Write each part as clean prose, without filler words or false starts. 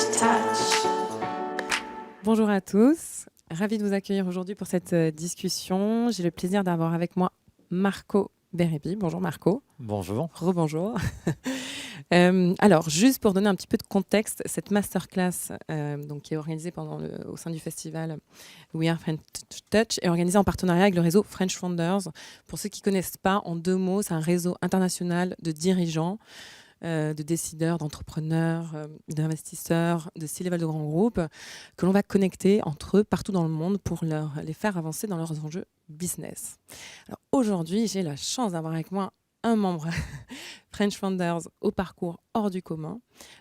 Touch. Bonjour à tous, ravie de vous accueillir aujourd'hui pour cette discussion. J'ai le plaisir d'avoir avec moi Marco Bérébi. Bonjour Marco. Bonjour. Rebonjour. Alors, juste pour donner un petit peu de contexte, cette masterclass qui est organisée au sein du festival We Are French Touch est organisée en partenariat avec le réseau French Founders. Pour ceux qui ne connaissent pas, en 2 mots, c'est un réseau international de dirigeants, de décideurs, d'entrepreneurs, d'investisseurs, de C-level de grands groupes que l'on va connecter entre eux partout dans le monde pour les faire avancer dans leurs enjeux business. Alors aujourd'hui, j'ai la chance d'avoir avec moi un membre French Founders au parcours hors du commun,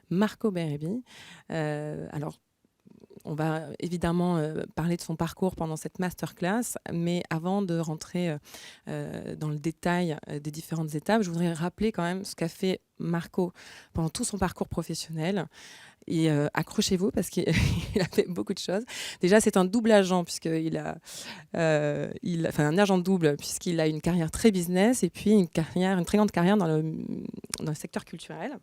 Marco Bérébi. Alors, on va évidemment parler de son parcours pendant cette masterclass, mais avant de rentrer dans le détail des différentes étapes, je voudrais rappeler quand même ce qu'a fait Marco pendant tout son parcours professionnel. Et accrochez-vous parce qu'il a fait beaucoup de choses. Déjà, c'est un double agent puisqu'il a, un agent double puisqu'il a une carrière très business et puis une très grande carrière dans le secteur culturel.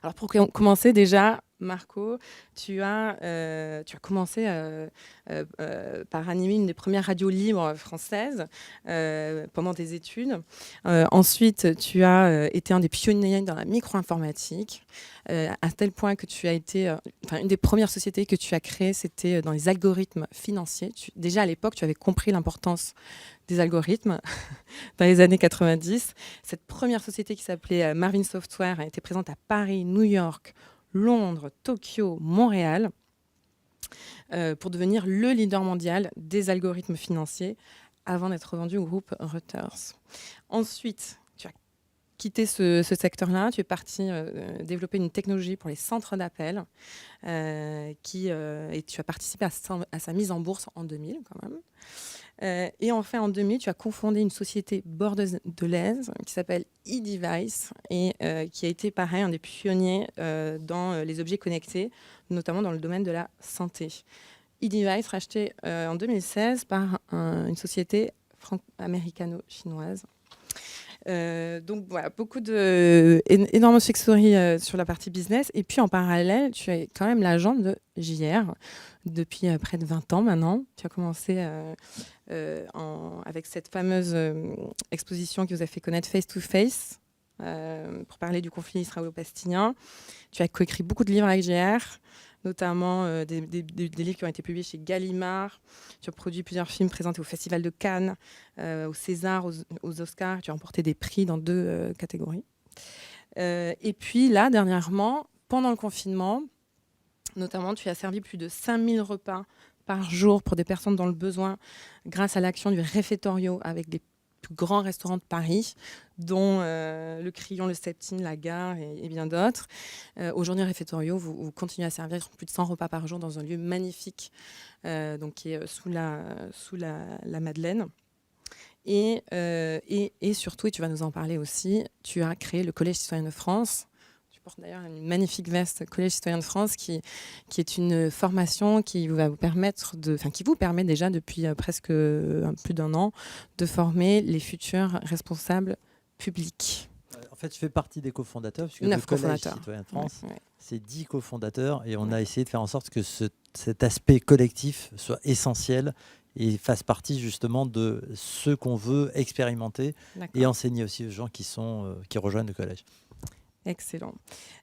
Alors pour commencer déjà, Marco, tu as commencé par animer une des premières radios libres françaises pendant tes études. Ensuite, tu as été un des pionniers dans la micro-informatique, à tel point que tu as été... une des premières sociétés que tu as créées, c'était dans les algorithmes financiers. Déjà à l'époque, tu avais compris l'importance des algorithmes dans les années 90. Cette première société qui s'appelait Marvin Software a été présente à Paris, New York, Londres, Tokyo, Montréal, pour devenir le leader mondial des algorithmes financiers avant d'être vendu au groupe Reuters. Ensuite, tu as quitté ce secteur-là, tu es parti développer une technologie pour les centres d'appel et tu as participé à sa mise en bourse en 2000 quand même. Et enfin, en 2000, tu as cofondé une société bordelaise qui s'appelle eDevice et qui a été, pareil, un des pionniers dans les objets connectés, notamment dans le domaine de la santé. eDevice, racheté en 2016 par une société américano-chinoise. Donc voilà, énormes success stories sur la partie business. Et puis en parallèle, tu es quand même l'agent de JR depuis près de 20 ans maintenant. Tu as commencé avec cette fameuse exposition qui vous a fait connaître Face to Face pour parler du conflit israélo-palestinien. Tu as coécrit beaucoup de livres avec JR, notamment des livres qui ont été publiés chez Gallimard. Tu as produit plusieurs films présentés au Festival de Cannes, au César, aux Oscars. Tu as remporté des prix dans 2 catégories. Et puis là, dernièrement, pendant le confinement, notamment, tu as servi plus de 5000 repas par jour pour des personnes dans le besoin grâce à l'action du Réfectorio avec des plus grands restaurants de Paris, dont le Crillon, le Septime, la Gare et bien d'autres. Aujourd'hui, Réfectorio, vous continuez à servir plus de 100 repas par jour dans un lieu magnifique qui est sous la Madeleine. Et surtout, et tu vas nous en parler aussi, tu as créé le Collège citoyen de France. Tu portes d'ailleurs une magnifique veste Collège citoyen de France qui est une formation qui va vous permettre qui vous permet déjà depuis presque plus d'1 an de former les futurs responsables publics. En fait, je fais partie des cofondateurs, puisque 9 le Collège cofondateurs. citoyen de France, Ouais. c'est 10 cofondateurs, et on a essayé de faire en sorte que cet aspect collectif soit essentiel et fasse partie justement de ce qu'on veut expérimenter et enseigner aussi aux gens qui rejoignent le collège. Excellent.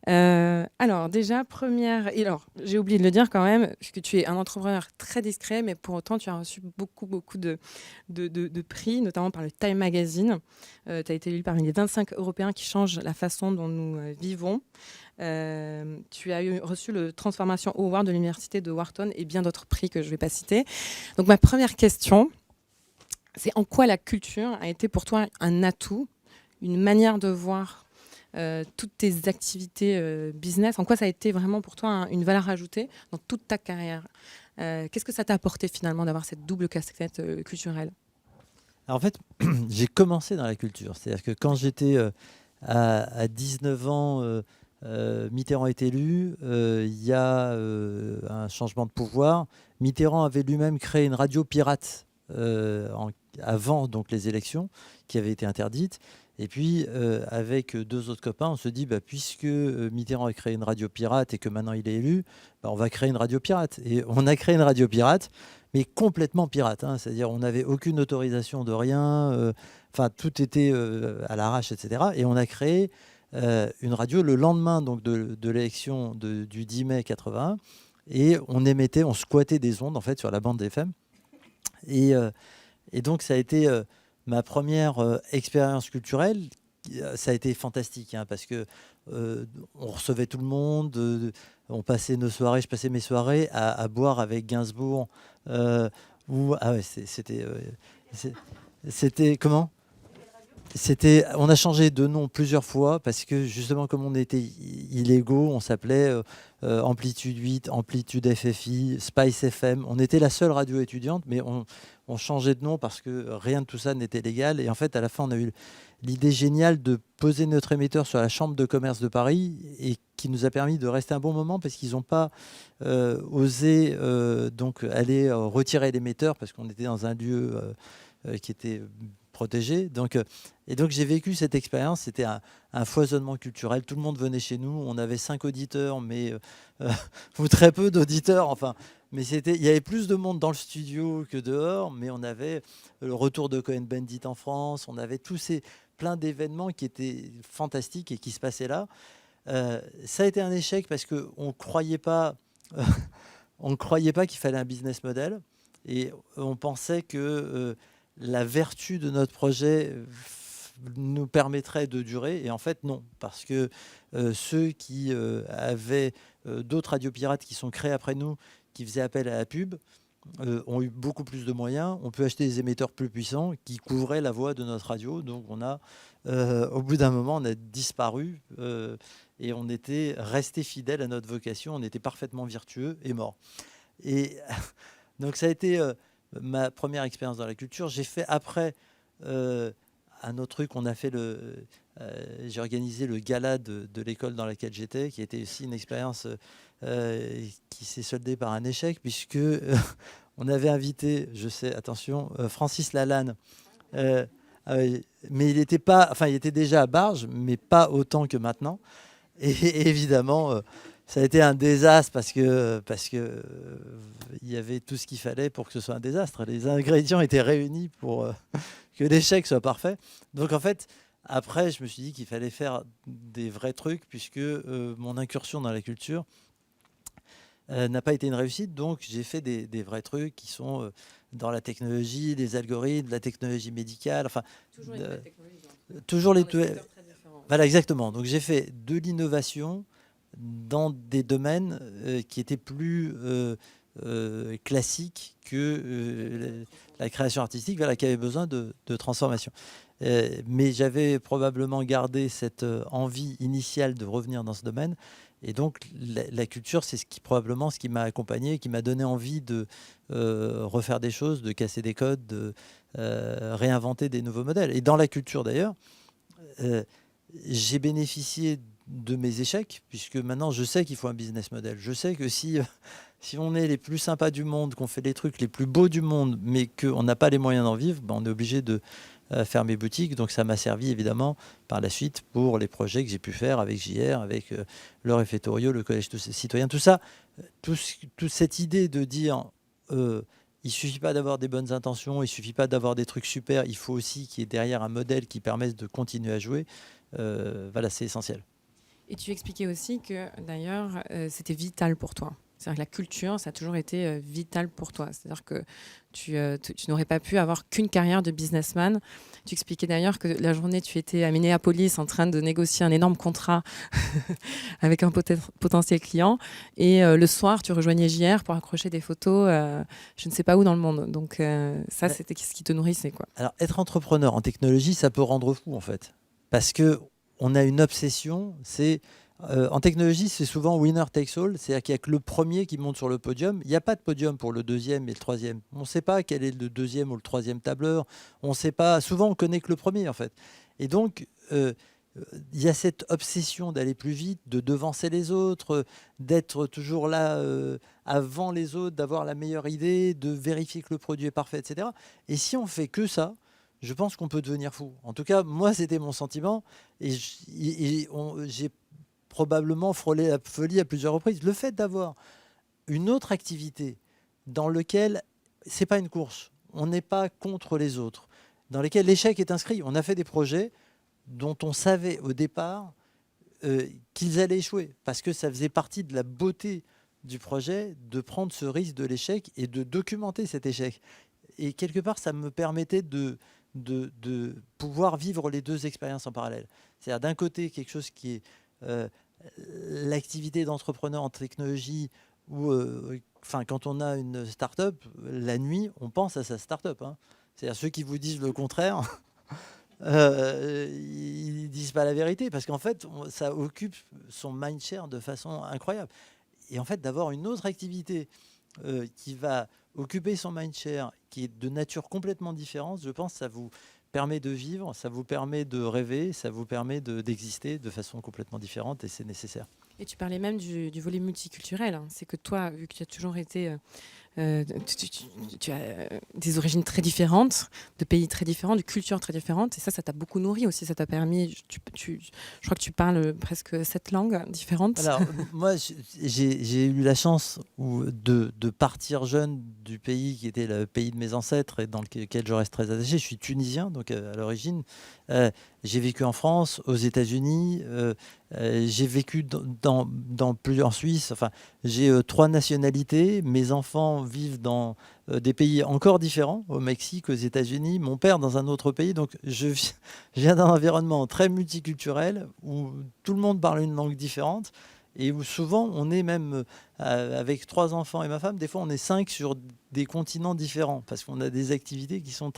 Alors déjà, j'ai oublié de le dire quand même, puisque tu es un entrepreneur très discret, mais pour autant, tu as reçu beaucoup de prix, notamment par le Time Magazine. Tu as été élu parmi les 25 Européens qui changent la façon dont nous vivons. Tu as reçu le Transformation Award de l'Université de Wharton et bien d'autres prix que je ne vais pas citer. Donc ma première question, c'est en quoi la culture a été pour toi un atout, une manière de voir toutes tes activités business, en quoi ça a été vraiment pour toi une valeur ajoutée dans toute ta carrière? Qu'est-ce que ça t'a apporté finalement d'avoir cette double casquette culturelle? Alors en fait, j'ai commencé dans la culture. C'est-à-dire que quand j'étais à 19 ans, Mitterrand est élu, il y a un changement de pouvoir. Mitterrand avait lui-même créé une radio pirate avant donc, les élections, qui avait été interdite. Et puis, avec deux autres copains, on se dit, puisque Mitterrand a créé une radio pirate et que maintenant il est élu, on va créer une radio pirate. Et on a créé une radio pirate, mais complètement pirate. Hein. C'est-à-dire, on n'avait aucune autorisation de rien. Enfin, tout était à l'arrache, etc. Et on a créé une radio le lendemain donc, de l'élection du 10 mai 81. Et on squattait des ondes, en fait, sur la bande FM. Et donc, ça a été ma première expérience culturelle. Ça a été fantastique, hein, parce que on recevait tout le monde, on passait nos soirées, je passais mes soirées à boire avec Gainsbourg. C'était comment? On a changé de nom plusieurs fois parce que justement comme on était illégaux, on s'appelait Amplitude 8, Amplitude FFI, Spice FM. On était la seule radio étudiante, mais on changeait de nom parce que rien de tout ça n'était légal. Et en fait, à la fin, on a eu l'idée géniale de poser notre émetteur sur la Chambre de commerce de Paris et qui nous a permis de rester un bon moment parce qu'ils n'ont pas osé donc aller retirer l'émetteur parce qu'on était dans un lieu qui était protégé. Et donc j'ai vécu cette expérience, c'était un foisonnement culturel, tout le monde venait chez nous, on avait 5 auditeurs, mais ou très peu d'auditeurs, enfin, mais il y avait plus de monde dans le studio que dehors, mais on avait le retour de Cohen-Bendit en France, on avait plein d'événements qui étaient fantastiques et qui se passaient là. Ça a été un échec parce qu'on ne croyait pas, qu'il fallait un business model et on pensait que la vertu de notre projet nous permettrait de durer. Et en fait, non. Parce que ceux qui avaient d'autres radios pirates qui sont créés après nous, qui faisaient appel à la pub, ont eu beaucoup plus de moyens. On peut acheter des émetteurs plus puissants qui couvraient la voix de notre radio. Donc, au bout d'un moment, on a disparu et on était resté fidèle à notre vocation. On était parfaitement vertueux et mort. Et donc, ça a été ma première expérience dans la culture. J'ai fait après un autre truc. J'ai organisé le gala de l'école dans laquelle j'étais, qui était aussi une expérience qui s'est soldée par un échec, puisque on avait invité, je sais, attention, Francis Lalanne. Mais il était déjà à Barge, mais pas autant que maintenant. Et évidemment, ça a été un désastre parce que il y avait tout ce qu'il fallait pour que ce soit un désastre. Les ingrédients étaient réunis pour que l'échec soit parfait. Donc en fait, après, je me suis dit qu'il fallait faire des vrais trucs puisque mon incursion dans la culture n'a pas été une réussite. Donc j'ai fait des vrais trucs qui sont dans la technologie, les algorithmes, la technologie médicale. Enfin, toujours les nouvelles technologies. Toujours les secteurs très différents. Voilà, exactement. Donc j'ai fait de l'innovation dans des domaines qui étaient plus classiques que la création artistique, voilà, qui avait besoin de transformation. Mais j'avais probablement gardé cette envie initiale de revenir dans ce domaine. Et donc la culture, c'est probablement ce qui m'a accompagné, qui m'a donné envie de refaire des choses, de casser des codes, de réinventer des nouveaux modèles. Et dans la culture d'ailleurs, j'ai bénéficié de mes échecs, puisque maintenant je sais qu'il faut un business model. Je sais que si on est les plus sympas du monde, qu'on fait les trucs les plus beaux du monde, mais qu'on n'a pas les moyens d'en vivre, on est obligé de fermer boutique. Donc ça m'a servi évidemment par la suite pour les projets que j'ai pu faire avec JR, avec le réfectorio, le collège citoyen, tout ça. Toute cette idée de dire il suffit pas d'avoir des bonnes intentions, il suffit pas d'avoir des trucs super, il faut aussi qu'il y ait derrière un modèle qui permette de continuer à jouer. Voilà, c'est essentiel. Et tu expliquais aussi que d'ailleurs, c'était vital pour toi. C'est-à-dire que la culture, ça a toujours été vital pour toi. C'est-à-dire que tu n'aurais pas pu avoir qu'une carrière de businessman. Tu expliquais d'ailleurs que la journée, tu étais à Minneapolis en train de négocier un énorme contrat avec un potentiel client. Et le soir, tu rejoignais JR pour accrocher des photos je ne sais pas où dans le monde. Donc ça, c'était ce qui te nourrissait, quoi. Alors, être entrepreneur en technologie, ça peut rendre fou, en fait. Parce qu'on a une obsession, en technologie, c'est souvent winner takes all, c'est-à-dire qu'il n'y a que le premier qui monte sur le podium. Il n'y a pas de podium pour le deuxième et le troisième. On ne sait pas quel est le deuxième ou le troisième tableur. On sait pas. Souvent, on connaît que le premier, en fait. Et donc, il y a cette obsession d'aller plus vite, de devancer les autres, d'être toujours là avant les autres, d'avoir la meilleure idée, de vérifier que le produit est parfait, etc. Et si on fait que ça, je pense qu'on peut devenir fou. En tout cas, moi, c'était mon sentiment. Et j'ai probablement frôlé la folie à plusieurs reprises. Le fait d'avoir une autre activité dans laquelle c'est pas une course, on n'est pas contre les autres, dans lesquels l'échec est inscrit. On a fait des projets dont on savait au départ qu'ils allaient échouer, parce que ça faisait partie de la beauté du projet de prendre ce risque de l'échec et de documenter cet échec. Et quelque part, ça me permettait de pouvoir vivre les deux expériences en parallèle. C'est-à-dire d'un côté quelque chose qui est l'activité d'entrepreneur en technologie, où quand on a une start-up, la nuit, on pense à sa start-up. Hein. C'est-à-dire ceux qui vous disent le contraire, ils disent pas la vérité, parce qu'en fait, ça occupe son mindshare de façon incroyable. Et en fait, d'avoir une autre activité qui va occuper son mindshare, qui est de nature complètement différente, je pense que ça vous permet de vivre, ça vous permet de rêver, ça vous permet d'exister de façon complètement différente, et c'est nécessaire. Et tu parlais même du volet multiculturel. Hein. C'est que toi, vu que tu as toujours été... tu as des origines très différentes, de pays très différents, de cultures très différentes. Et ça t'a beaucoup nourri aussi. Ça t'a permis... je crois que tu parles presque 7 langues différentes. Alors, moi, j'ai eu la chance de partir jeune du pays qui était le pays de mes ancêtres et dans lequel je reste très attaché. Je suis tunisien, donc à l'origine. J'ai vécu en France, aux États-Unis. J'ai vécu en Suisse. Enfin, j'ai 3 nationalités. Mes enfants vivent dans des pays encore différents, au Mexique, aux États-Unis. Mon père dans un autre pays. Donc, je viens d'un environnement très multiculturel où tout le monde parle une langue différente et où souvent on est même avec 3 enfants et ma femme. Des fois, on est 5 sur des continents différents parce qu'on a des activités qui sont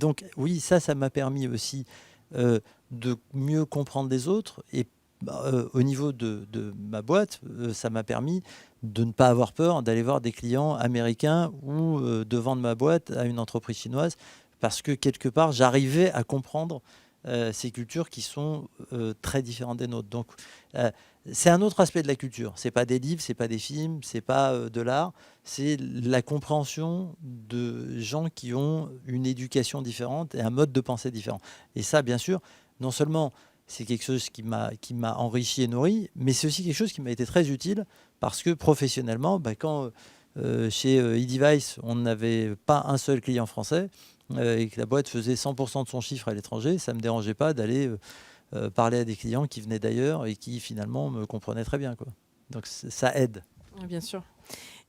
donc oui, ça m'a permis aussi de mieux comprendre les autres et au niveau de ma boîte, ça m'a permis de ne pas avoir peur d'aller voir des clients américains ou de vendre ma boîte à une entreprise chinoise parce que quelque part, j'arrivais à comprendre ces cultures qui sont très différentes des nôtres. Donc, c'est un autre aspect de la culture. C'est pas des livres, c'est pas des films, c'est pas de l'art. C'est la compréhension de gens qui ont une éducation différente et un mode de pensée différent. Et ça, bien sûr, non seulement c'est quelque chose qui m'a enrichi et nourri, mais c'est aussi quelque chose qui m'a été très utile parce que professionnellement, quand chez eDevice, on n'avait pas un seul client français et que la boîte faisait 100% de son chiffre à l'étranger, ça ne me dérangeait pas d'aller parler à des clients qui venaient d'ailleurs et qui finalement me comprenaient très bien, quoi. Donc ça aide. Oui, bien sûr.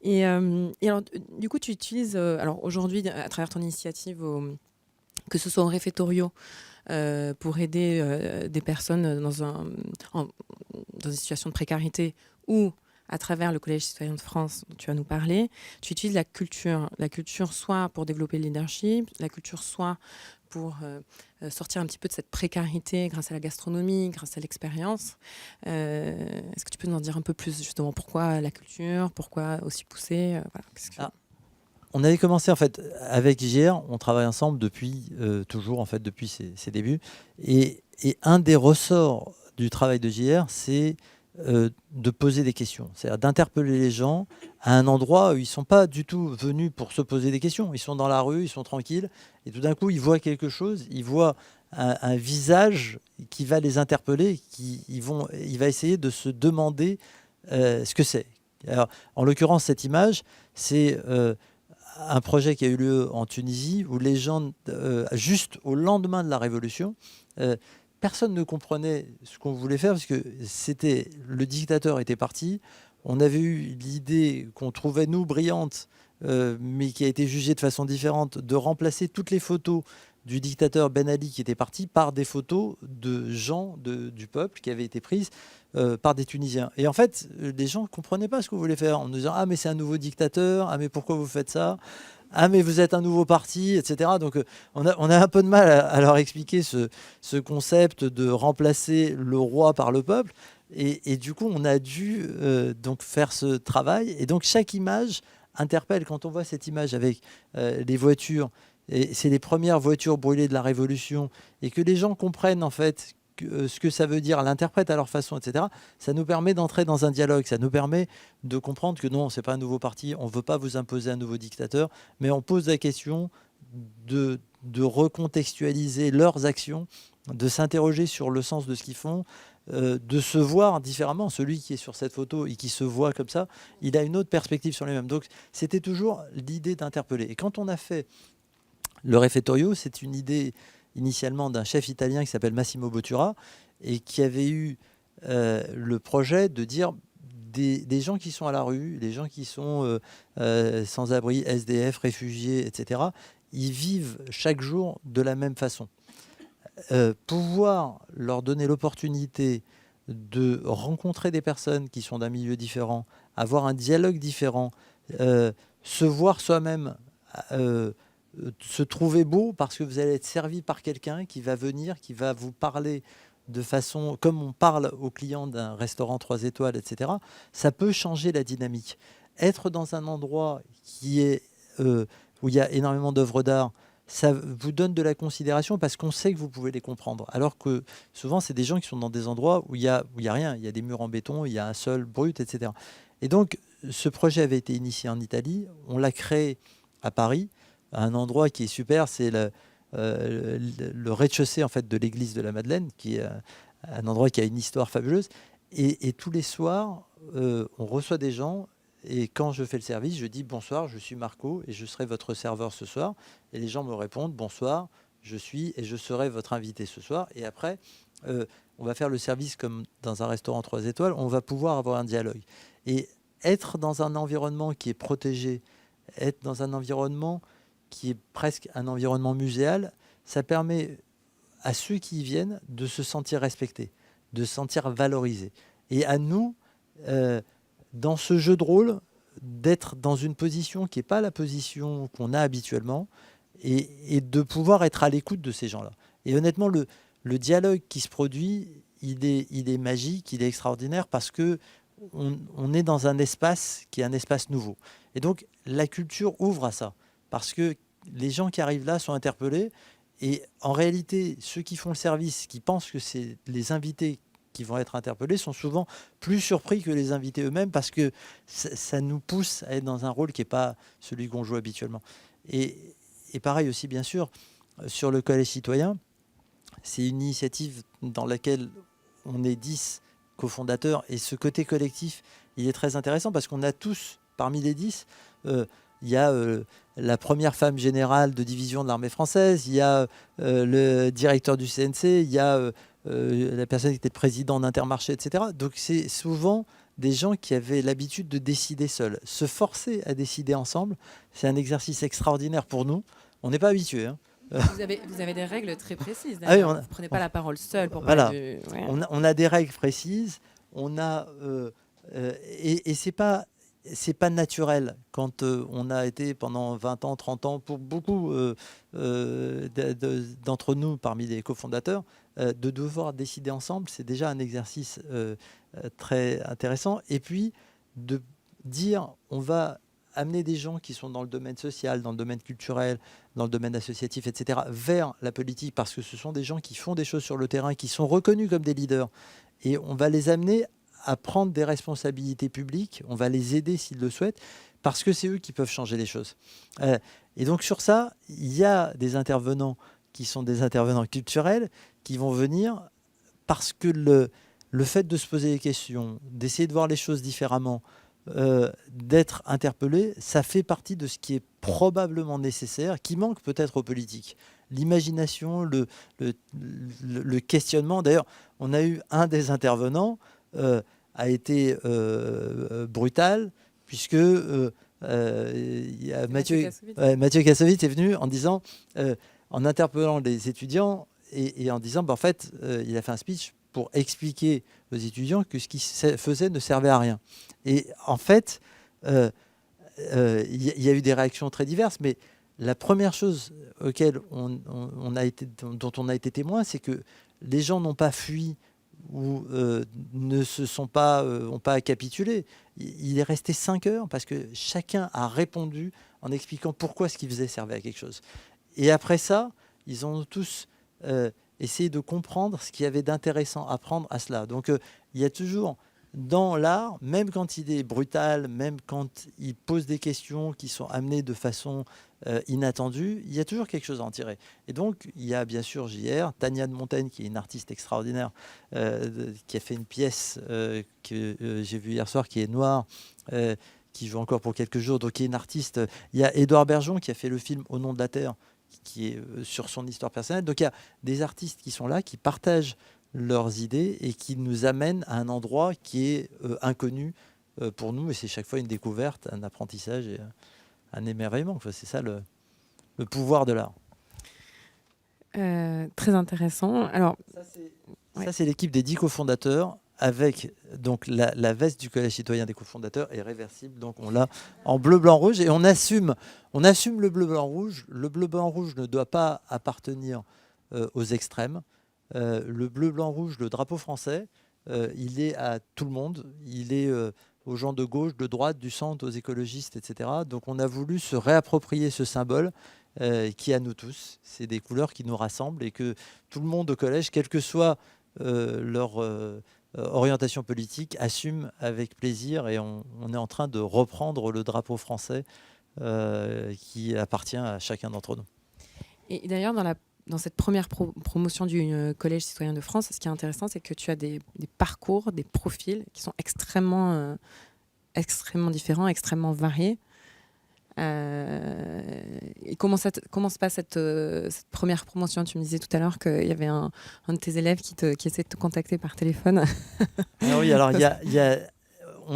Et alors, du coup, tu utilises, alors aujourd'hui, à travers ton initiative, que ce soit en réfectorio, pour aider des personnes dans une situation de précarité ou à travers le Collège citoyen de France dont tu vas nous parler, tu utilises la culture soit pour développer le leadership, la culture soit pour sortir un petit peu de cette précarité grâce à la gastronomie, grâce à l'expérience. Est-ce que tu peux nous en dire un peu plus justement pourquoi la culture, pourquoi aussi pousser voilà, on avait commencé en fait avec JR, on travaille ensemble depuis toujours en fait depuis ses débuts et un des ressorts du travail de JR, c'est de poser des questions, c'est-à-dire d'interpeller les gens à un endroit où ils ne sont pas du tout venus pour se poser des questions. Ils sont dans la rue, ils sont tranquilles, et tout d'un coup, ils voient quelque chose, ils voient un visage qui va les interpeller, il va essayer de se demander ce que c'est. Alors, en l'occurrence, cette image, c'est un projet qui a eu lieu en Tunisie, où les gens, juste au lendemain de la Révolution, personne ne comprenait ce qu'on voulait faire parce que le dictateur était parti. On avait eu l'idée qu'on trouvait, nous, brillante, mais qui a été jugée de façon différente, de remplacer toutes les photos du dictateur Ben Ali qui était parti par des photos de gens du peuple qui avaient été prises par des Tunisiens. Et en fait, les gens ne comprenaient pas ce qu'on voulait faire en nous disant « Ah, mais c'est un nouveau dictateur. Ah, mais pourquoi vous faites ça ? Ah, mais vous êtes un nouveau parti, etc. » Donc, on a un peu de mal à leur expliquer ce concept de remplacer le roi par le peuple. Et du coup, on a dû donc faire ce travail. Et donc, chaque image interpelle. Quand on voit cette image avec les voitures, et c'est les premières voitures brûlées de la Révolution, et que les gens comprennent en fait ce que ça veut dire, l'interprètent à leur façon, etc., ça nous permet d'entrer dans un dialogue, ça nous permet de comprendre que non, ce n'est pas un nouveau parti, on ne veut pas vous imposer un nouveau dictateur, mais on pose la question de recontextualiser leurs actions, de s'interroger sur le sens de ce qu'ils font, de se voir différemment. Celui qui est sur cette photo et qui se voit comme ça, il a une autre perspective sur lui-même. Donc c'était toujours l'idée d'interpeller. Et quand on a fait le réfectorio, c'est une idée initialement d'un chef italien qui s'appelle Massimo Bottura et qui avait eu le projet de dire des gens qui sont à la rue, des gens qui sont sans abri, SDF, réfugiés, etc., ils vivent chaque jour de la même façon. Pouvoir leur donner l'opportunité de rencontrer des personnes qui sont d'un milieu différent, avoir un dialogue différent, se voir soi-même, se trouver beau parce que vous allez être servi par quelqu'un qui va venir, qui va vous parler de façon comme on parle aux clients d'un restaurant 3 étoiles, etc., ça peut changer la dynamique. Être dans un endroit qui est, où il y a énormément d'œuvres d'art, ça vous donne de la considération parce qu'on sait que vous pouvez les comprendre. Alors que souvent, c'est des gens qui sont dans des endroits où il y a rien. Il y a des murs en béton, il y a un sol brut, etc. Et donc, ce projet avait été initié en Italie. On l'a créé à Paris, à un endroit qui est super. C'est le rez-de-chaussée en fait, de l'église de la Madeleine, qui est un endroit qui a une histoire fabuleuse. Et tous les soirs, on reçoit des gens. Et quand je fais le service, je dis bonsoir, je suis Marco et je serai votre serveur ce soir. Et les gens me répondent bonsoir, je suis et je serai votre invité ce soir. Et après, on va faire le service comme dans un restaurant 3 étoiles, on va pouvoir avoir un dialogue. Et être dans un environnement qui est protégé, être dans un environnement qui est presque un environnement muséal, ça permet à ceux qui y viennent de se sentir respectés, de se sentir valorisés. Et à nous, dans ce jeu de rôle, d'être dans une position qui n'est pas la position qu'on a habituellement et de pouvoir être à l'écoute de ces gens-là. Et honnêtement, le dialogue qui se produit, il est magique, il est extraordinaire parce que on est dans un espace qui est un espace nouveau. Et donc, la culture ouvre à ça parce que les gens qui arrivent là sont interpellés et en réalité, ceux qui font le service, qui pensent que c'est les invités qui vont être interpellés sont souvent plus surpris que les invités eux-mêmes parce que ça nous pousse à être dans un rôle qui n'est pas celui qu'on joue habituellement. Et pareil aussi, bien sûr, sur le collège citoyen, c'est une initiative dans laquelle on est 10 cofondateurs et ce côté collectif, il est très intéressant parce qu'on a tous, parmi les 10, il y a la première femme générale de division de l'armée française, il y a le directeur du CNC, il y a la personne qui était président d'Intermarché, etc. Donc c'est souvent des gens qui avaient l'habitude de décider seuls. Se forcer à décider ensemble, c'est un exercice extraordinaire pour nous. On n'est pas habitué. Hein. Vous avez des règles très précises. Ah oui, vous ne prenez pas la parole seul pour parler de... on a des règles précises. On a, et c'est pas naturel quand on a été pendant 20 ans, 30 ans, pour beaucoup d'entre nous, parmi les cofondateurs, de devoir décider ensemble, c'est déjà un exercice très intéressant. Et puis, de dire, on va amener des gens qui sont dans le domaine social, dans le domaine culturel, dans le domaine associatif, etc., vers la politique, parce que ce sont des gens qui font des choses sur le terrain, qui sont reconnus comme des leaders. Et on va les amener à prendre des responsabilités publiques, on va les aider s'ils le souhaitent, parce que c'est eux qui peuvent changer les choses. Et donc sur ça, il y a des intervenants qui sont des intervenants culturels qui vont venir parce que le fait de se poser des questions, d'essayer de voir les choses différemment, d'être interpellé, ça fait partie de ce qui est probablement nécessaire, qui manque peut-être aux politiques. L'imagination, le questionnement. D'ailleurs, on a eu un des intervenants a été brutal, puisque Mathieu Kassovitz est venu en disant, en interpellant les étudiants et en disant, en fait, il a fait un speech pour expliquer aux étudiants que ce qu'ils faisaient ne servait à rien. Et en fait, il y a eu des réactions très diverses, mais la première chose dont on a été témoin, c'est que les gens n'ont pas fui ou n'ont pas capitulé. Il est resté 5 heures parce que chacun a répondu en expliquant pourquoi ce qu'il faisait servait à quelque chose. Et après ça, ils ont tous essayé de comprendre ce qu'il y avait d'intéressant à prendre à cela. Donc il y a toujours dans l'art, même quand il est brutal, même quand il pose des questions qui sont amenées de façon inattendue, il y a toujours quelque chose à en tirer. Et donc, il y a bien sûr JR, Tania de Montaigne, qui est une artiste extraordinaire, qui a fait une pièce que j'ai vue hier soir, qui est noire, qui joue encore pour quelques jours, donc qui est une artiste. Il y a Édouard Bergeon, qui a fait le film Au nom de la Terre, qui est sur son histoire personnelle. Donc, il y a des artistes qui sont là, qui partagent leurs idées et qui nous amènent à un endroit qui est inconnu pour nous. Et c'est chaque fois une découverte, un apprentissage et un émerveillement. Enfin, c'est ça le pouvoir de l'art. Très intéressant. Alors, ça, c'est l'équipe des 10 cofondateurs avec donc la veste du Collège citoyen des cofondateurs est réversible. Donc on l'a en bleu, blanc, rouge et on assume le bleu, blanc, rouge. Le bleu, blanc, rouge ne doit pas appartenir aux extrêmes. Le bleu, blanc, rouge, le drapeau français, il est à tout le monde. Il est aux gens de gauche, de droite, du centre, aux écologistes, etc. Donc on a voulu se réapproprier ce symbole qui est à nous tous. C'est des couleurs qui nous rassemblent et que tout le monde au collège, quelle que soit leur orientation politique, assume avec plaisir. Et on est en train de reprendre le drapeau français qui appartient à chacun d'entre nous. Et d'ailleurs, dans cette première promotion du Collège citoyen de France, ce qui est intéressant, c'est que tu as des parcours, des profils qui sont extrêmement différents, extrêmement variés. Et comment se passe cette première promotion? Tu me disais tout à l'heure qu'il y avait un de tes élèves qui essaie de te contacter par téléphone. Ah oui, alors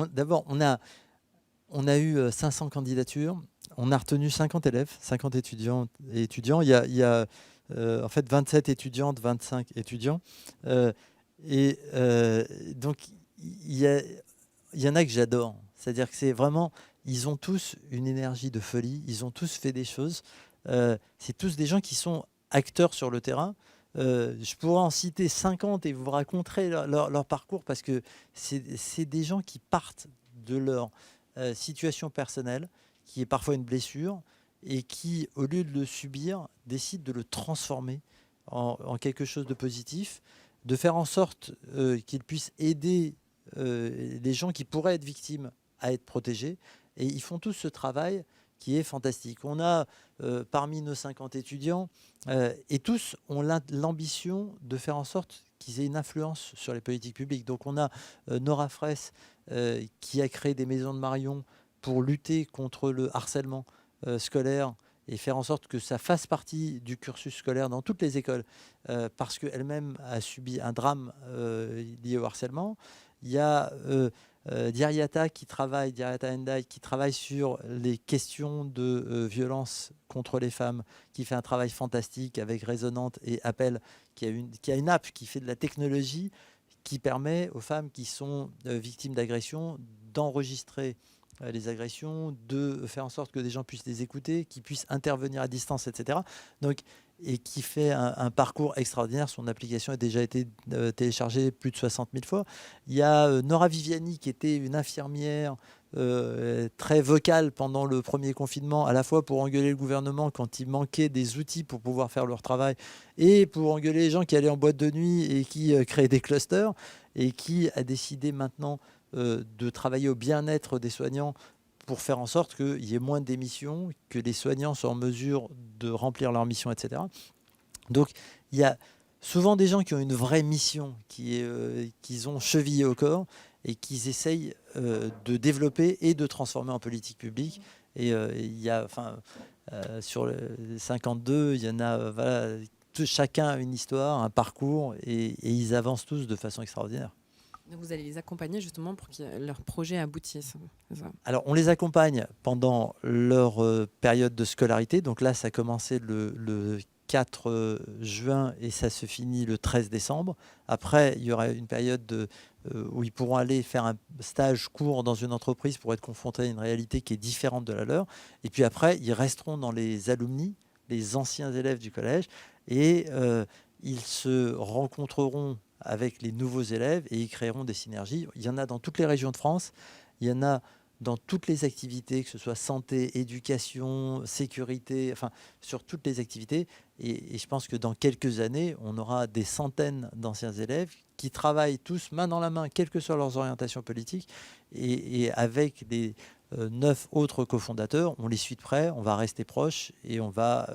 d'abord, on a eu 500 candidatures. On a retenu 50 élèves, 50 étudiantes et étudiants. Il y a en fait 27 étudiantes, 25 étudiants. Donc, il y en a que j'adore. C'est-à-dire que c'est vraiment, ils ont tous une énergie de folie. Ils ont tous fait des choses. C'est tous des gens qui sont acteurs sur le terrain. Je pourrais en citer 50 et vous raconterez leur parcours parce que c'est des gens qui partent de leur situation personnelle, qui est parfois une blessure, et qui, au lieu de le subir, décident de le transformer en quelque chose de positif, de faire en sorte qu'ils puissent aider les gens qui pourraient être victimes à être protégés. Et ils font tous ce travail qui est fantastique. On a parmi nos 50 étudiants, et tous ont l'ambition de faire en sorte qu'ils aient une influence sur les politiques publiques. Donc on a Nora Fraisse qui a créé des maisons de Marion pour lutter contre le harcèlement scolaire et faire en sorte que ça fasse partie du cursus scolaire dans toutes les écoles, parce qu'elle-même a subi un drame lié au harcèlement. Il y a Diariata Endai qui travaille sur les questions de violence contre les femmes, qui fait un travail fantastique avec Résonante et Appel, qui a une app qui fait de la technologie qui permet aux femmes qui sont victimes d'agressions d'enregistrer les agressions, de faire en sorte que des gens puissent les écouter, qu'ils puissent intervenir à distance, etc. Donc, et qui fait un parcours extraordinaire. Son application a déjà été téléchargée plus de 60 000 fois. Il y a Nora Viviani, qui était une infirmière très vocale pendant le premier confinement, à la fois pour engueuler le gouvernement quand il manquait des outils pour pouvoir faire leur travail, et pour engueuler les gens qui allaient en boîte de nuit et qui créaient des clusters, et qui a décidé maintenant de travailler au bien-être des soignants pour faire en sorte qu'il y ait moins de démissions, que les soignants soient en mesure de remplir leur mission, etc. Donc, il y a souvent des gens qui ont une vraie mission, qu'ils ont chevillée au corps et qu'ils essayent de développer et de transformer en politique publique. Et il y a, sur les 52, il y en a, chacun a une histoire, un parcours, et ils avancent tous de façon extraordinaire. Donc vous allez les accompagner justement pour que leur projet aboutisse. Alors, on les accompagne pendant leur période de scolarité. Donc là, ça a commencé le 4 juin et ça se finit le 13 décembre. Après, il y aura une période où ils pourront aller faire un stage court dans une entreprise pour être confrontés à une réalité qui est différente de la leur. Et puis après, ils resteront dans les alumni, les anciens élèves du collège, et ils se rencontreront avec les nouveaux élèves et ils créeront des synergies. Il y en a dans toutes les régions de France. Il y en a dans toutes les activités, que ce soit santé, éducation, sécurité, enfin sur toutes les activités. Et je pense que dans quelques années, on aura des centaines d'anciens élèves qui travaillent tous main dans la main, quelles que soient leurs orientations politiques, et avec les 9 autres cofondateurs, on les suit de près, on va rester proches et on va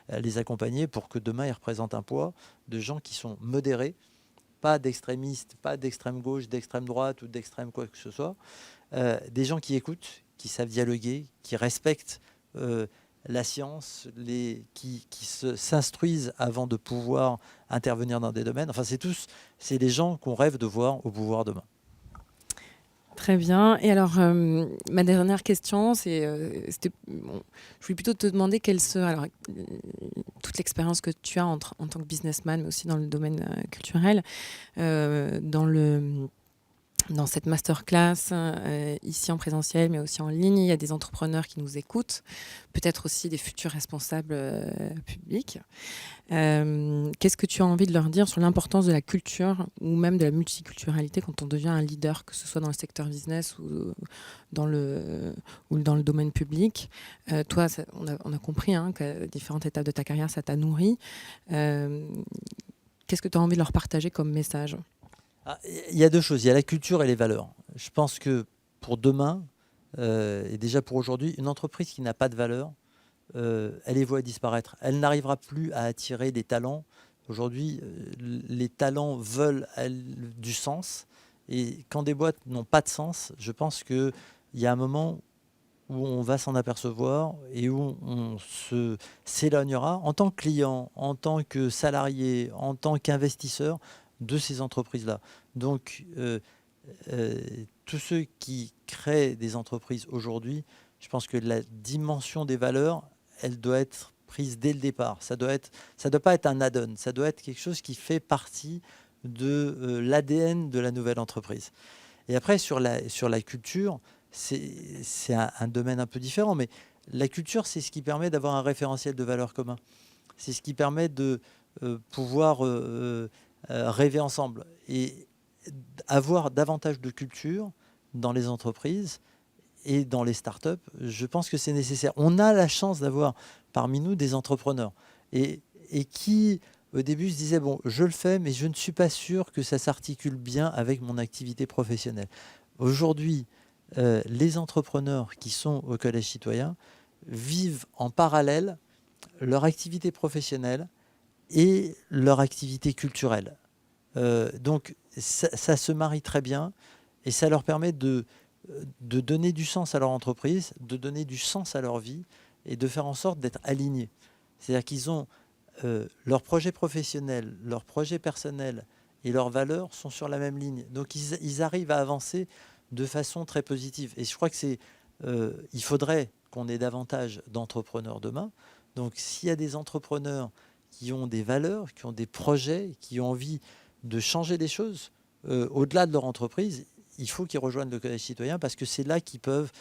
les accompagner pour que demain, ils représentent un poids de gens qui sont modérés, pas d'extrémistes, pas d'extrême gauche, d'extrême droite ou d'extrême quoi que ce soit, des gens qui écoutent, qui savent dialoguer, qui respectent la science, qui s'instruisent avant de pouvoir intervenir dans des domaines. Enfin, c'est les gens qu'on rêve de voir au pouvoir demain. Très bien. Et alors, ma dernière question, je voulais plutôt te demander quelle serait, alors, toute l'expérience que tu as en tant que businessman, mais aussi dans le domaine culturel, dans cette masterclass, ici en présentiel, mais aussi en ligne, il y a des entrepreneurs qui nous écoutent, peut-être aussi des futurs responsables publics. Qu'est-ce que tu as envie de leur dire sur l'importance de la culture ou même de la multiculturalité quand on devient un leader, que ce soit dans le secteur business ou dans le domaine public? Toi, on a compris qu'à différentes étapes de ta carrière, ça t'a nourri. Qu'est-ce que tu as envie de leur partager comme message? Il y a deux choses, il y a la culture et les valeurs. Je pense que pour demain, et déjà pour aujourd'hui, une entreprise qui n'a pas de valeur, elle est vouée à disparaître. Elle n'arrivera plus à attirer des talents. Aujourd'hui, les talents veulent du sens. Et quand des boîtes n'ont pas de sens, je pense qu'il y a un moment où on va s'en apercevoir et où on s'éloignera en tant que client, en tant que salarié, en tant qu'investisseur de ces entreprises-là. Donc, tous ceux qui créent des entreprises aujourd'hui, je pense que la dimension des valeurs, elle doit être prise dès le départ. Ça doit pas être un add-on, ça doit être quelque chose qui fait partie de l'ADN de la nouvelle entreprise. Et après, sur la culture, c'est un domaine un peu différent, mais la culture, c'est ce qui permet d'avoir un référentiel de valeurs commun. C'est ce qui permet de pouvoir rêver ensemble et avoir davantage de culture dans les entreprises et dans les startups. Je pense que c'est nécessaire. On a la chance d'avoir parmi nous des entrepreneurs et qui, au début, se disaient, bon, je le fais, mais je ne suis pas sûr que ça s'articule bien avec mon activité professionnelle. Aujourd'hui, les entrepreneurs qui sont au Collège Citoyen vivent en parallèle leur activité professionnelle et leur activité culturelle. Donc, ça se marie très bien et ça leur permet de donner du sens à leur entreprise, de donner du sens à leur vie et de faire en sorte d'être alignés. C'est-à-dire qu'ils ont leur projet professionnel, leur projet personnel et leurs valeurs sont sur la même ligne. Donc, ils arrivent à avancer de façon très positive. Et je crois que il faudrait qu'on ait davantage d'entrepreneurs demain. Donc, s'il y a des entrepreneurs qui ont des valeurs, qui ont des projets, qui ont envie de changer les choses au-delà de leur entreprise, il faut qu'ils rejoignent le Collège Citoyen parce que c'est là qu'ils peuvent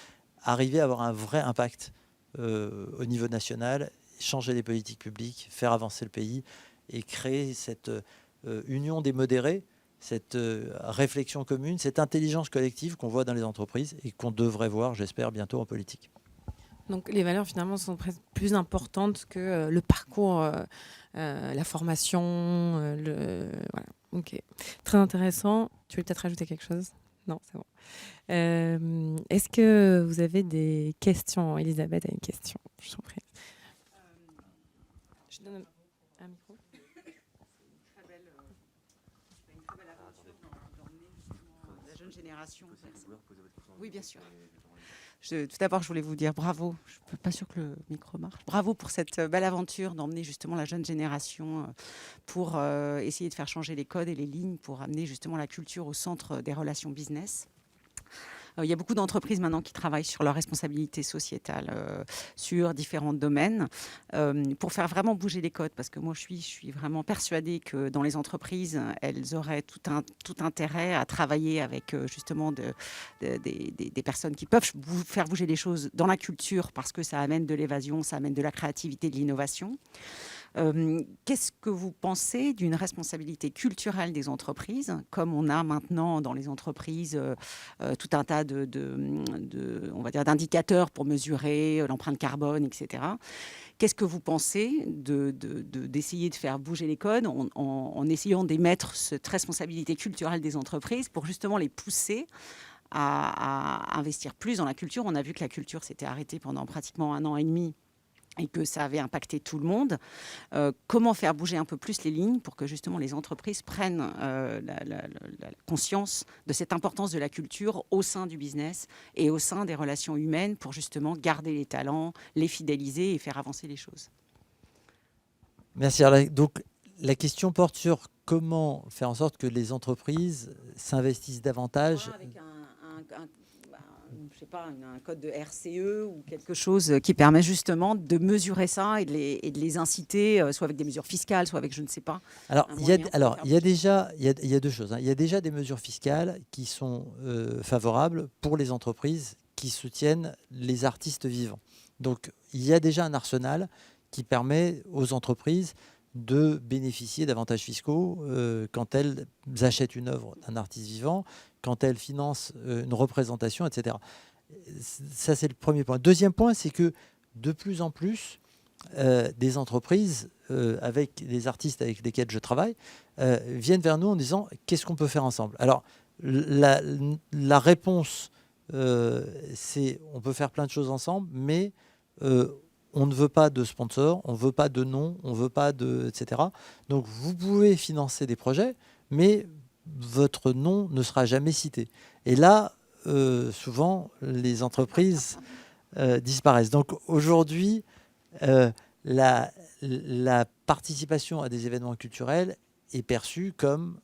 arriver à avoir un vrai impact au niveau national, changer les politiques publiques, faire avancer le pays et créer cette union des modérés, cette réflexion commune, cette intelligence collective qu'on voit dans les entreprises et qu'on devrait voir, j'espère, bientôt en politique. Donc les valeurs finalement sont presque plus importantes que le parcours, la formation, voilà. Ok, très intéressant. Tu veux peut-être rajouter quelque chose? Non, c'est bon. Est-ce que vous avez des questions? Elisabeth a une question, je t'en prie. Je donne un micro. Une très belle aventure d'emmener la jeune génération. Oui, bien sûr. Tout d'abord, je voulais vous dire bravo. Je ne suis pas sûre que le micro marche. Bravo pour cette belle aventure d'emmener justement la jeune génération pour essayer de faire changer les codes et les lignes pour amener justement la culture au centre des relations business. Il y a beaucoup d'entreprises maintenant qui travaillent sur leur responsabilité sociétale sur différents domaines pour faire vraiment bouger les codes. Parce que moi, je suis vraiment persuadée que dans les entreprises, elles auraient tout intérêt à travailler avec justement des personnes qui peuvent faire bouger les choses dans la culture parce que ça amène de l'évasion, ça amène de la créativité, de l'innovation. Qu'est-ce que vous pensez d'une responsabilité culturelle des entreprises, comme on a maintenant dans les entreprises tout un tas on va dire, d'indicateurs pour mesurer l'empreinte carbone, etc. Qu'est-ce que vous pensez d'essayer de faire bouger les codes en essayant d'émettre cette responsabilité culturelle des entreprises pour justement les pousser à investir plus dans la culture? On a vu que la culture s'était arrêtée pendant pratiquement 1 an et demi et que ça avait impacté tout le monde. Comment faire bouger un peu plus les lignes pour que justement les entreprises prennent la conscience de cette importance de la culture au sein du business et au sein des relations humaines pour justement garder les talents, les fidéliser et faire avancer les choses? Merci. Donc, la question porte sur comment faire en sorte que les entreprises s'investissent davantage. Avec je sais pas, un code de RCE ou quelque chose qui permet justement de mesurer ça et de les inciter, soit avec des mesures fiscales, soit avec je ne sais pas. Alors, il y a deux choses. Il y a déjà des mesures fiscales qui sont favorables pour les entreprises qui soutiennent les artistes vivants. Donc, il y a déjà un arsenal qui permet aux entreprises de bénéficier d'avantages fiscaux quand elles achètent une œuvre d'un artiste vivant, quand elles financent une représentation, etc. Ça, c'est le premier point. Deuxième point, c'est que de plus en plus, des entreprises, avec les artistes avec lesquels je travaille, viennent vers nous en disant « qu'est-ce qu'on peut faire ensemble ?» Alors, la réponse, c'est « on peut faire plein de choses ensemble, mais on ne veut pas de sponsors, on ne veut pas de nom, on ne veut pas de... etc. » Donc, vous pouvez financer des projets, mais votre nom ne sera jamais cité. Et là, souvent, les entreprises disparaissent. Donc, aujourd'hui, la participation à des événements culturels est perçue comme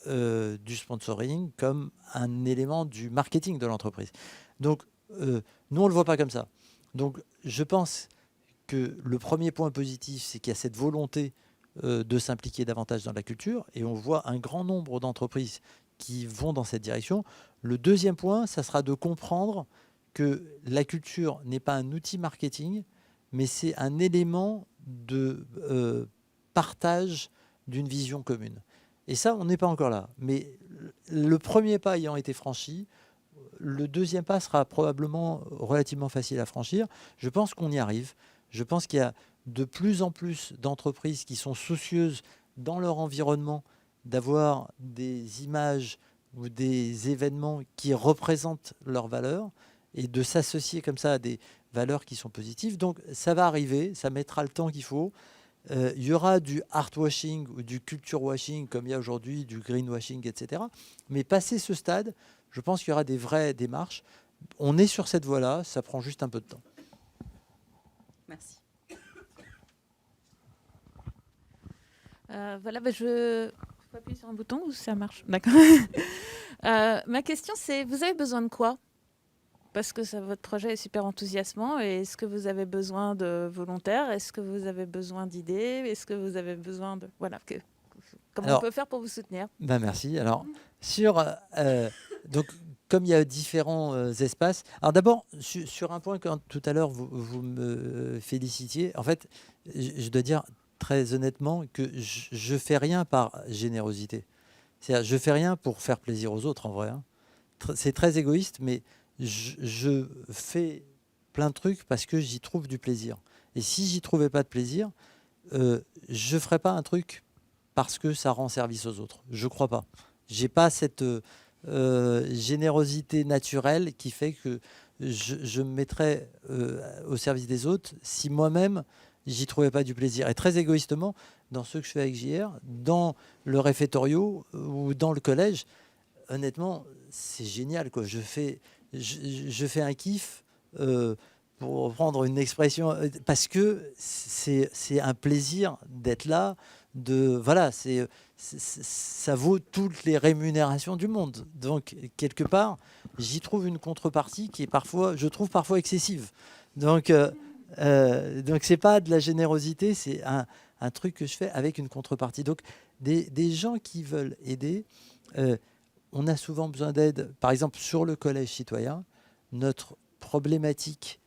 du sponsoring, comme un élément du marketing de l'entreprise. Donc, nous, on ne le voit pas comme ça. Donc, je pense que le premier point positif, c'est qu'il y a cette volonté de s'impliquer davantage dans la culture, et on voit un grand nombre d'entreprises qui vont dans cette direction. Le deuxième point, ça sera de comprendre que la culture n'est pas un outil marketing, mais c'est un élément de partage d'une vision commune. Et ça, on n'est pas encore là. Mais le premier pas ayant été franchi, le deuxième pas sera probablement relativement facile à franchir. Je pense qu'on y arrive. Je pense qu'il y a de plus en plus d'entreprises qui sont soucieuses dans leur environnement d'avoir des images ou des événements qui représentent leurs valeurs et de s'associer comme ça à des valeurs qui sont positives. Donc ça va arriver, ça mettra le temps qu'il faut. Il y aura du art-washing ou du culture-washing comme il y a aujourd'hui, du green-washing, etc. Mais passé ce stade, je pense qu'il y aura des vraies démarches. On est sur cette voie-là, ça prend juste un peu de temps. Merci. Voilà, je peux appuyer sur un bouton ou ça marche? D'accord. Ma question, c'est, vous avez besoin de quoi? Parce que votre projet est super enthousiasmant. Est-ce que vous avez besoin de volontaires? Est-ce que vous avez besoin d'idées? Est-ce que vous avez besoin de... Voilà, comment on peut faire pour vous soutenir? Merci. Alors, donc, comme il y a différents espaces... Alors d'abord, sur un point, quand tout à l'heure, vous me félicitiez, en fait, je dois dire très honnêtement que je ne fais rien par générosité. C'est-à-dire, je ne fais rien pour faire plaisir aux autres, en vrai. Hein. C'est très égoïste, mais je fais plein de trucs parce que j'y trouve du plaisir. Et si j'y trouvais pas de plaisir, je ne ferais pas un truc parce que ça rend service aux autres. Je ne crois pas. Je n'ai pas cette générosité naturelle qui fait que je me mettrais au service des autres si moi-même, j'y trouvais pas du plaisir. Et très égoïstement, dans ce que je fais avec JR, dans le réfectorio ou dans le collège, honnêtement, c'est génial, quoi. Je fais un kiff, pour reprendre une expression, parce que c'est un plaisir d'être là. Voilà, ça vaut toutes les rémunérations du monde. Donc, quelque part, j'y trouve une contrepartie qui est parfois, je trouve parfois excessive. Donc c'est pas de la générosité, c'est un truc que je fais avec une contrepartie. Donc, des gens qui veulent aider, on a souvent besoin d'aide. Par exemple, sur le collège citoyen, notre problématique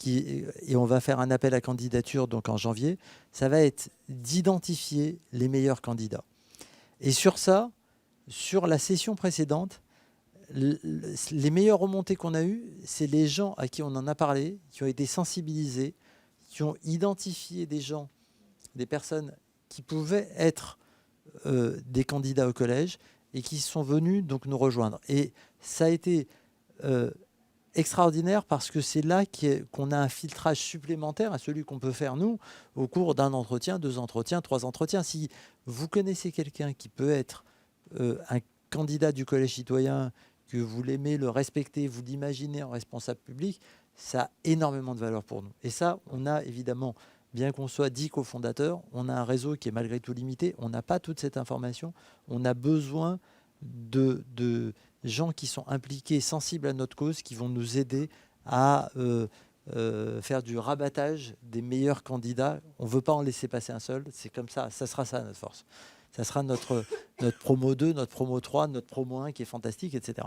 et on va faire un appel à candidature donc en janvier, ça va être d'identifier les meilleurs candidats. Et sur ça, sur la session précédente, les meilleures remontées qu'on a eues, c'est les gens à qui on en a parlé, qui ont été sensibilisés, qui ont identifié des gens, des personnes qui pouvaient être des candidats au collège et qui sont venus donc nous rejoindre. Et ça a été extraordinaire parce que c'est là qu'on a un filtrage supplémentaire à celui qu'on peut faire nous au cours d'un entretien, 2 entretiens, 3 entretiens. Si vous connaissez quelqu'un qui peut être un candidat du collège citoyen, que vous l'aimez, le respectez, vous l'imaginez en responsable public, ça a énormément de valeur pour nous. Et ça, on a évidemment, bien qu'on soit 10 cofondateurs, on a un réseau qui est malgré tout limité, on n'a pas toute cette information, on a besoin de gens qui sont impliqués, sensibles à notre cause, qui vont nous aider à faire du rabattage des meilleurs candidats. On ne veut pas en laisser passer un seul, c'est comme ça, ça sera ça notre force. Ça sera notre promo 2, notre promo 3, notre promo 1 qui est fantastique, etc.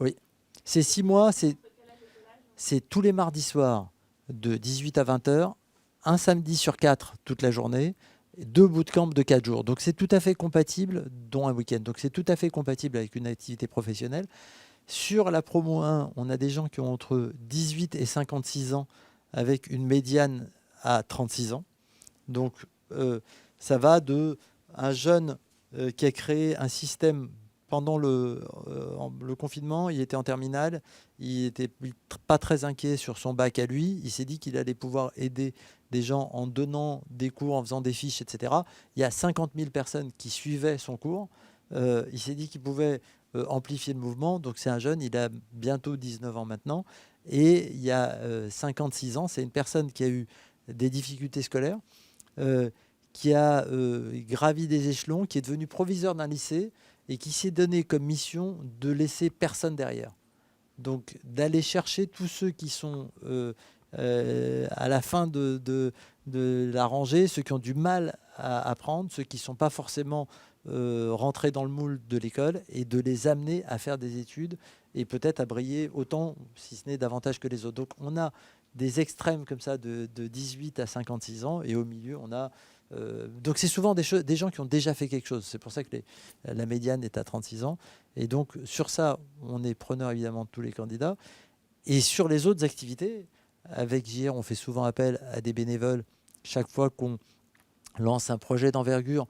Oui, c'est 6 mois, c'est tous les mardis soirs de 18 à 20h, un samedi sur 4 toute la journée, 2 bootcamps de 4 jours. Donc c'est tout à fait compatible, dont un week-end. Donc c'est tout à fait compatible avec une activité professionnelle. Sur la promo 1, on a des gens qui ont entre 18 et 56 ans avec une médiane à 36 ans. Donc ça va de un jeune qui a créé un système pendant le confinement, il était en terminale, il n'était pas très inquiet sur son bac à lui, il s'est dit qu'il allait pouvoir aider des gens en donnant des cours, en faisant des fiches, etc. Il y a 50 000 personnes qui suivaient son cours, il s'est dit qu'il pouvait amplifier le mouvement, donc c'est un jeune, il a bientôt 19 ans maintenant, et il y a 56 ans, c'est une personne qui a eu des difficultés scolaires, qui a gravi des échelons, qui est devenu proviseur d'un lycée et qui s'est donné comme mission de laisser personne derrière. Donc d'aller chercher tous ceux qui sont à la fin de la rangée, ceux qui ont du mal à apprendre, ceux qui ne sont pas forcément rentrés dans le moule de l'école et de les amener à faire des études et peut-être à briller autant, si ce n'est davantage que les autres. Donc on a des extrêmes comme ça de 18 à 56 ans et au milieu on a donc c'est souvent des gens qui ont déjà fait quelque chose. C'est pour ça que la médiane est à 36 ans. Et donc sur ça, on est preneur évidemment de tous les candidats. Et sur les autres activités, avec JR, on fait souvent appel à des bénévoles chaque fois qu'on lance un projet d'envergure.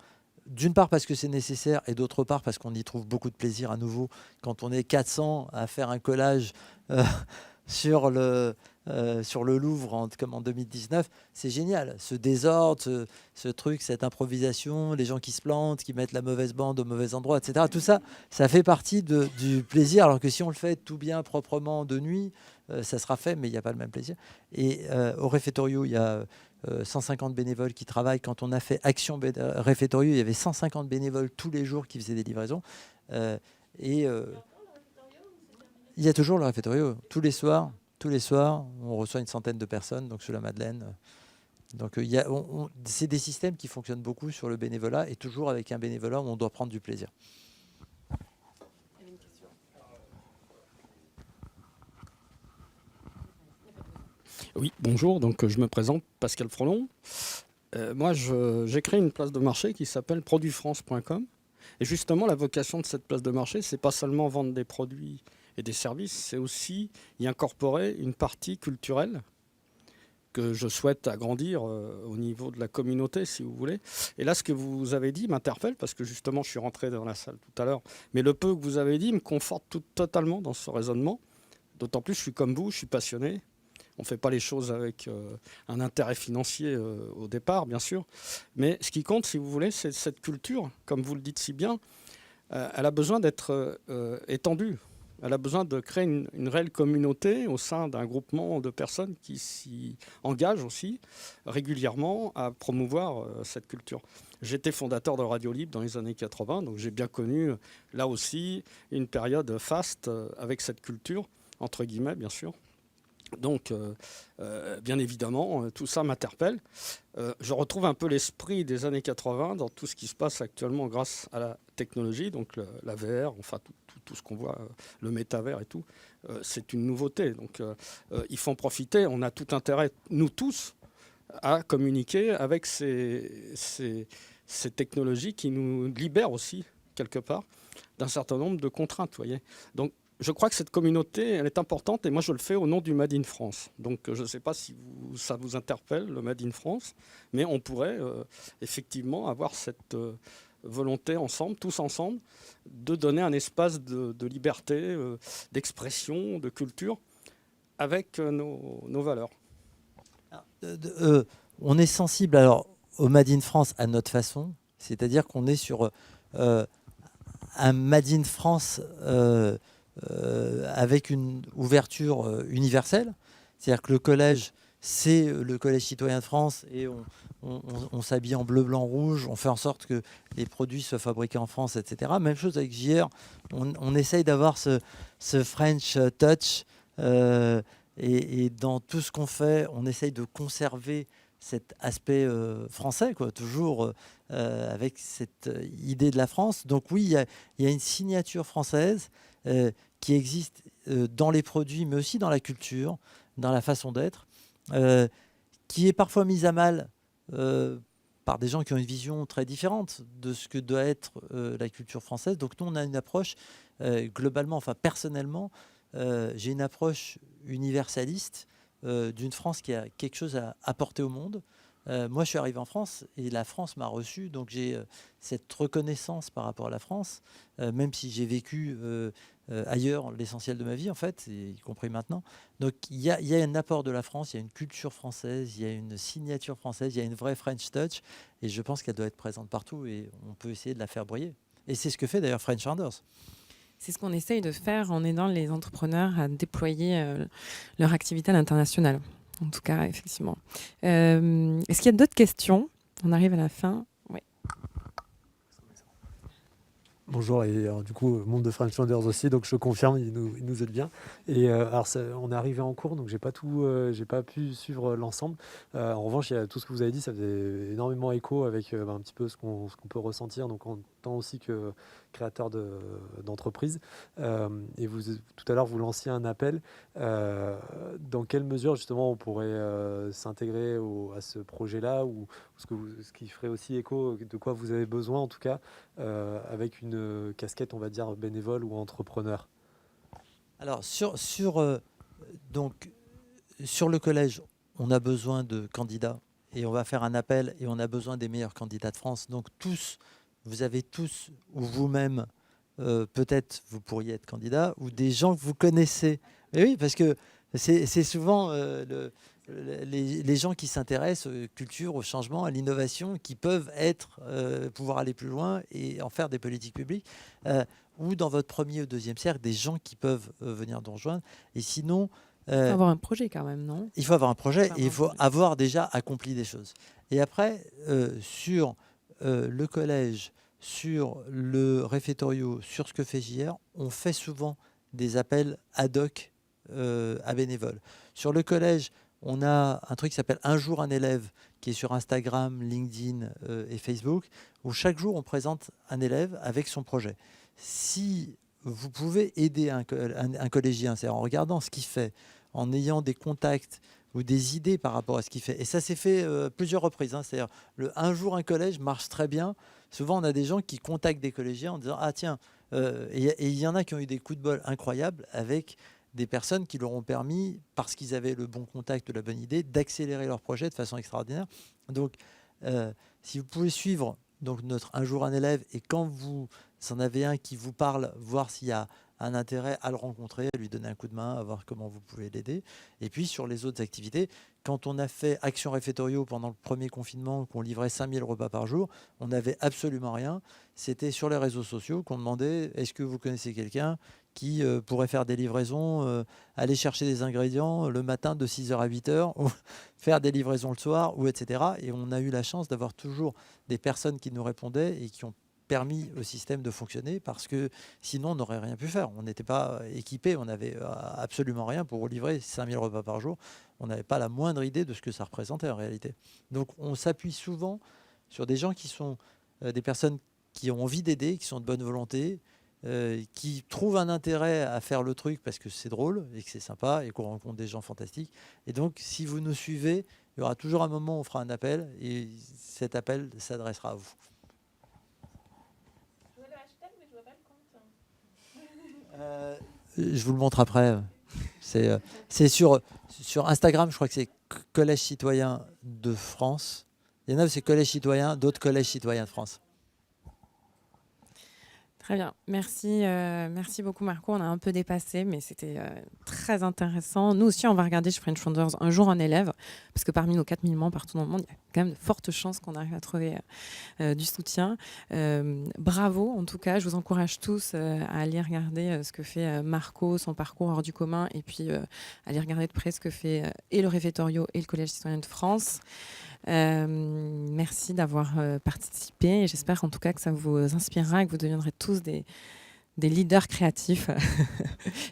D'une part parce que c'est nécessaire et d'autre part parce qu'on y trouve beaucoup de plaisir à nouveau quand on est 400 à faire un collage sur le Louvre comme en 2019, c'est génial. Ce désordre, ce truc, cette improvisation, les gens qui se plantent, qui mettent la mauvaise bande au mauvais endroit, etc. Tout ça, ça fait partie du plaisir. Alors que si on le fait tout bien, proprement, de nuit, ça sera fait, mais il n'y a pas le même plaisir. Et au Réfectorio, il y a 150 bénévoles qui travaillent. Quand on a fait Action Réfectorio, il y avait 150 bénévoles tous les jours qui faisaient des livraisons. Il y a toujours le Réfectorio, tous les soirs, on reçoit une centaine de personnes donc sur la Madeleine. Donc c'est des systèmes qui fonctionnent beaucoup sur le bénévolat et toujours avec un bénévolat où on doit prendre du plaisir. Oui, bonjour, donc je me présente, Pascal Frelon. Moi, j'ai créé une place de marché qui s'appelle produitsfrance.com. Et justement, la vocation de cette place de marché, c'est pas seulement vendre des produits et des services, c'est aussi y incorporer une partie culturelle que je souhaite agrandir au niveau de la communauté, si vous voulez. Et là, ce que vous avez dit m'interpelle, parce que justement, je suis rentré dans la salle tout à l'heure, mais le peu que vous avez dit me conforte totalement dans ce raisonnement. D'autant plus, je suis comme vous, je suis passionné. On ne fait pas les choses avec un intérêt financier au départ, bien sûr. Mais ce qui compte, si vous voulez, c'est cette culture, comme vous le dites si bien, elle a besoin d'être étendue. Elle a besoin de créer une réelle communauté au sein d'un groupement de personnes qui s'y engagent aussi régulièrement à promouvoir cette culture. J'étais fondateur de Radio Libre dans les années 80, donc j'ai bien connu là aussi une période faste avec cette culture, entre guillemets bien sûr. Donc, bien évidemment, tout ça m'interpelle. Je retrouve un peu l'esprit des années 80 dans tout ce qui se passe actuellement grâce à la technologie, donc la VR, enfin tout ce qu'on voit, le métavers et tout. C'est une nouveauté, donc il faut en profiter. On a tout intérêt, nous tous, à communiquer avec ces technologies qui nous libèrent aussi, quelque part, d'un certain nombre de contraintes, vous voyez. Donc, je crois que cette communauté, elle est importante, et moi je le fais au nom du Made in France. Donc je ne sais pas si ça vous interpelle, le Made in France, mais on pourrait effectivement avoir cette volonté ensemble, tous ensemble, de donner un espace de liberté, d'expression, de culture, avec nos valeurs. On est sensible alors au Made in France à notre façon, c'est-à-dire qu'on est sur un Made in France avec une ouverture universelle. C'est-à-dire que le collège, c'est le collège citoyen de France et on s'habille en bleu, blanc, rouge. On fait en sorte que les produits soient fabriqués en France, etc. Même chose avec JR. On essaye d'avoir ce French touch et dans tout ce qu'on fait, on essaye de conserver cet aspect français, quoi, toujours avec cette idée de la France. Donc oui, il y a une signature française qui existe dans les produits, mais aussi dans la culture, dans la façon d'être, qui est parfois mise à mal par des gens qui ont une vision très différente de ce que doit être la culture française. Donc nous, on a une approche globalement, enfin personnellement, j'ai une approche universaliste d'une France qui a quelque chose à apporter au monde. Moi, je suis arrivé en France et la France m'a reçu, donc j'ai cette reconnaissance par rapport à la France, même si j'ai vécu ailleurs l'essentiel de ma vie, en fait, y compris maintenant. Donc, il y a un apport de la France, il y a une culture française, il y a une signature française, il y a une vraie French touch, et je pense qu'elle doit être présente partout, et on peut essayer de la faire briller. Et c'est ce que fait d'ailleurs French Founders. C'est ce qu'on essaye de faire en aidant les entrepreneurs à déployer leur activité à l'international. En tout cas, effectivement. Est-ce qu'il y a d'autres questions ? On arrive à la fin. Oui. Bonjour, et alors, du coup, monde de French Founders aussi, donc je confirme, il nous aide bien. Et alors, on est arrivé en cours, donc j'ai pas pu suivre l'ensemble. En revanche, il y a tout ce que vous avez dit, ça faisait énormément écho avec un petit peu ce qu'on peut ressentir, donc en tant aussi que créateur d'entreprise. Et tout à l'heure, vous lanciez un appel. Dans quelle mesure, justement, on pourrait s'intégrer à ce projet-là, ou ce qui ferait aussi écho de quoi vous avez besoin, en tout cas, avec une casquette, on va dire, bénévole ou entrepreneur? Alors, sur le collège, on a besoin de candidats et on va faire un appel et on a besoin des meilleurs candidats de France. Donc, vous avez tous, ou vous-même, peut-être vous pourriez être candidat, ou des gens que vous connaissez. Mais oui, parce que c'est souvent les gens qui s'intéressent aux cultures, au changement, à l'innovation, qui peuvent pouvoir aller plus loin et en faire des politiques publiques. Ou dans votre premier ou deuxième cercle, des gens qui peuvent venir nous rejoindre. Et sinon... il faut avoir un projet quand même, non ? Il faut avoir un projet et il faut avoir déjà accompli des choses. Et après, sur le collège, sur le réfectorio, sur ce que fait JR, on fait souvent des appels ad hoc à bénévoles. Sur le collège, on a un truc qui s'appelle Un jour un élève, qui est sur Instagram, LinkedIn et Facebook, où chaque jour on présente un élève avec son projet. Si vous pouvez aider un collégien, c'est en regardant ce qu'il fait, en ayant des contacts ou des idées par rapport à ce qu'il fait. Et ça s'est fait plusieurs reprises. C'est-à-dire, un jour un collège marche très bien. Souvent, on a des gens qui contactent des collégiens en disant « Ah tiens », et il y en a qui ont eu des coups de bol incroyables avec des personnes qui leur ont permis, parce qu'ils avaient le bon contact, la bonne idée, d'accélérer leur projet de façon extraordinaire. Donc, si vous pouvez suivre notre Un jour un élève, et quand vous en avez un qui vous parle, voir s'il y a un intérêt à le rencontrer, à lui donner un coup de main, à voir comment vous pouvez l'aider. Et puis sur les autres activités, quand on a fait Action Réfectorio pendant le premier confinement, qu'on livrait 5000 repas par jour, on n'avait absolument rien. C'était sur les réseaux sociaux qu'on demandait « Est-ce que vous connaissez quelqu'un qui pourrait faire des livraisons, aller chercher des ingrédients le matin de 6h à 8h, ou faire des livraisons le soir, ou etc. » Et on a eu la chance d'avoir toujours des personnes qui nous répondaient et qui ont permis au système de fonctionner parce que sinon on n'aurait rien pu faire. On n'était pas équipé, on n'avait absolument rien pour livrer 5000 repas par jour. On n'avait pas la moindre idée de ce que ça représentait en réalité. Donc on s'appuie souvent sur des gens qui sont des personnes qui ont envie d'aider, qui sont de bonne volonté, qui trouvent un intérêt à faire le truc parce que c'est drôle et que c'est sympa et qu'on rencontre des gens fantastiques. Et donc si vous nous suivez, il y aura toujours un moment où on fera un appel et cet appel s'adressera à vous. Je vous le montre après. C'est sur Instagram, je crois que c'est Collège Citoyen de France. Il y en a où c'est Collège Citoyen, d'autres Collèges Citoyens de France. Très bien, merci beaucoup Marco, on a un peu dépassé mais c'était très intéressant. Nous aussi on va regarder chez French Founders un jour en élève parce que parmi nos 4000 membres partout dans le monde, il y a quand même de fortes chances qu'on arrive à trouver du soutien. Bravo en tout cas, je vous encourage tous à aller regarder ce que fait Marco, son parcours hors du commun et puis aller regarder de près ce que fait et le Réfectorio et le Collège Citoyen de France. Merci d'avoir participé et j'espère en tout cas que ça vous inspirera et que vous deviendrez tous des leaders créatifs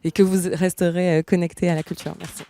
et que vous resterez connectés à la culture. Merci.